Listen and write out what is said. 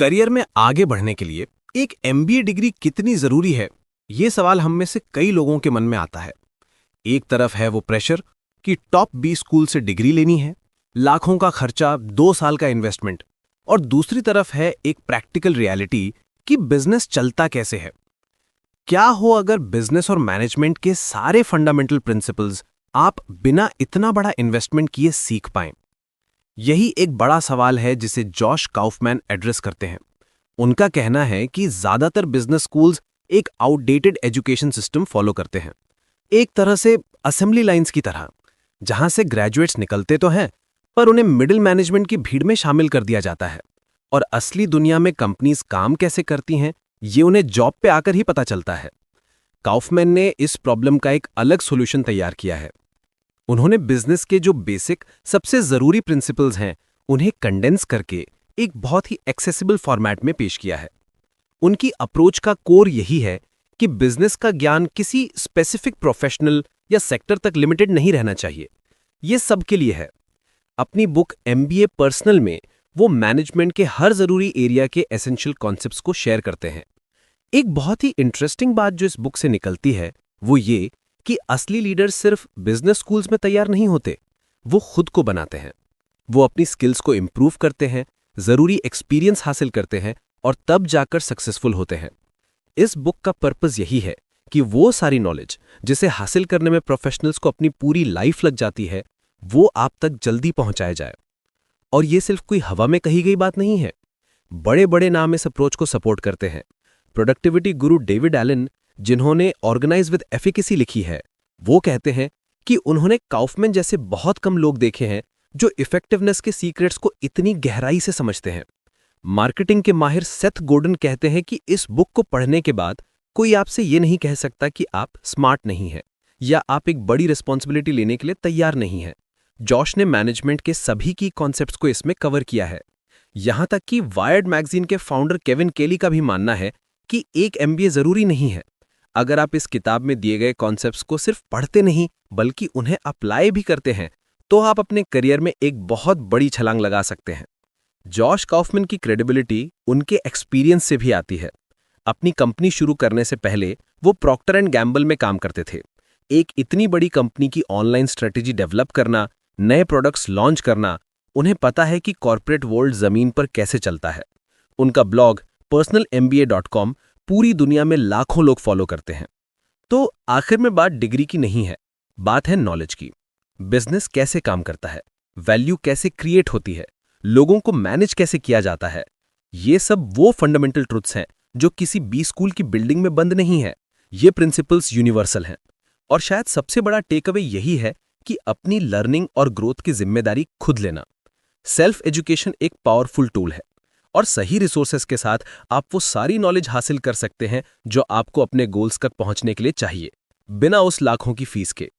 Career में आगे बढ़ने के लिए एक एमबीए डिग्री कितनी जरूरी है, ये सवाल हम में से कई लोगों के मन में आता है। एक तरफ है वो प्रेशर कि टॉप 20 स्कूल से डिग्री लेनी है, लाखों का खर्चा, 2 साल का इन्वेस्टमेंट, और दूसरी तरफ है एक प्रैक्टिकल रियलिटी कि बिजनेस चलता कैसे है। क्या हो अगर बिजनेस और मैनेजमेंट के सारे फंडामेंटल प्रिंसिपल्स आप बिना इतना बड़ा इन्वेस्टमेंट किए सीख पाएं? यही एक बड़ा सवाल है जिसे जॉश काउफमैन एड्रेस करते हैं। उनका कहना है कि ज्यादातर बिजनेस स्कूल्स एक आउटडेटेड एजुकेशन सिस्टम फॉलो करते हैं, एक तरह से असेंबली लाइंस की तरह, जहां से ग्रेजुएट्स निकलते तो हैं पर उन्हें मिडिल मैनेजमेंट की भीड़ में शामिल कर दिया जाता है, और असली दुनिया में कंपनीज काम कैसे करती हैं ये उन्हें जॉब पे आकर ही पता चलता है। काउफमैन ने इस प्रॉब्लम का एक अलग सॉल्यूशन तैयार किया है। उन्होंने बिजनेस के जो बेसिक सबसे जरूरी प्रिंसिपल्स हैं उन्हें कंडेंस करके एक बहुत ही एक्सेसिबल फॉर्मेट में पेश किया है। उनकी अप्रोच का कोर यही है कि बिजनेस का ज्ञान किसी स्पेसिफिक प्रोफेशनल या सेक्टर तक लिमिटेड नहीं रहना चाहिए, ये सबके लिए है। अपनी बुक एमबीए पर्सनल में वो मैनेजमेंट के हर जरूरी एरिया के एसेंशियल कॉन्सेप्ट्स को शेयर करते हैं। एक बहुत ही इंटरेस्टिंग बात जो इस बुक से निकलती है वो ये कि असली लीडर्स सिर्फ बिजनेस स्कूल्स में तैयार नहीं होते, वो खुद को बनाते हैं। वो अपनी स्किल्स को इंप्रूव करते हैं, जरूरी एक्सपीरियंस हासिल करते हैं और तब जाकर सक्सेसफुल होते हैं। इस बुक का पर्पस यही है कि वो सारी नॉलेज जिसे हासिल करने में प्रोफेशनल्स को अपनी पूरी लाइफ लग जाती है, वो आप तक जल्दी पहुंचाया जाए। और ये सिर्फ कोई हवा में कही गई बात नहीं है। बड़े बड़े नाम इस अप्रोच को सपोर्ट करते हैं। प्रोडक्टिविटी गुरु डेविड एलन, जिन्होंने ऑर्गेनाइज विद एफिकेसी लिखी है, वो कहते हैं कि उन्होंने काउफमैन जैसे बहुत कम लोग देखे हैं जो इफेक्टिवनेस के सीक्रेट्स को इतनी गहराई से समझते हैं। मार्केटिंग के माहिर सेथ गोर्डन कहते हैं कि इस बुक को पढ़ने के बाद कोई आपसे ये नहीं कह सकता कि आप स्मार्ट नहीं हैं या आप एक बड़ी रिस्पॉन्सिबिलिटी लेने के लिए तैयार नहीं हैं। जॉश ने मैनेजमेंट के सभी की कॉन्सेप्ट्स को इसमें कवर किया है। यहां तक कि वायर्ड मैगजीन के फाउंडर केविन केली का भी मानना है कि एक एमबीए जरूरी नहीं है। अगर आप इस किताब में दिए गए कॉन्सेप्ट्स को सिर्फ पढ़ते नहीं बल्कि उन्हें अप्लाई भी करते हैं तो आप अपने करियर में एक बहुत बड़ी छलांग लगा सकते हैं। जॉश काउफमैन की क्रेडिबिलिटी उनके एक्सपीरियंस से भी आती है। अपनी कंपनी शुरू करने से पहले वो प्रॉक्टर एंड गैम्बल में काम करते थे। एक इतनी बड़ी कंपनी की ऑनलाइन स्ट्रेटेजी डेवलप करना, नए प्रोडक्ट्स लॉन्च करना, उन्हें पता है कि कॉर्पोरेट वर्ल्ड जमीन पर कैसे चलता है। उनका ब्लॉग personalmba.com पूरी दुनिया में लाखों लोग फॉलो करते हैं। तो आखिर में बात डिग्री की नहीं है, बात है नॉलेज की। बिजनेस कैसे काम करता है, वैल्यू कैसे क्रिएट होती है, लोगों को मैनेज कैसे किया जाता है, ये सब वो फंडामेंटल ट्रुथ्स हैं जो किसी बी स्कूल की बिल्डिंग में बंद नहीं है। ये प्रिंसिपल्स यूनिवर्सल हैं। और शायद सबसे बड़ा टेक अवे यही है कि अपनी लर्निंग और ग्रोथ की जिम्मेदारी खुद लेना। सेल्फ एजुकेशन एक पावरफुल टूल है और सही रिसोर्सेस के साथ आप वो सारी नॉलेज हासिल कर सकते हैं जो आपको अपने गोल्स तक पहुंचने के लिए चाहिए, बिना उस लाखों की फीस के।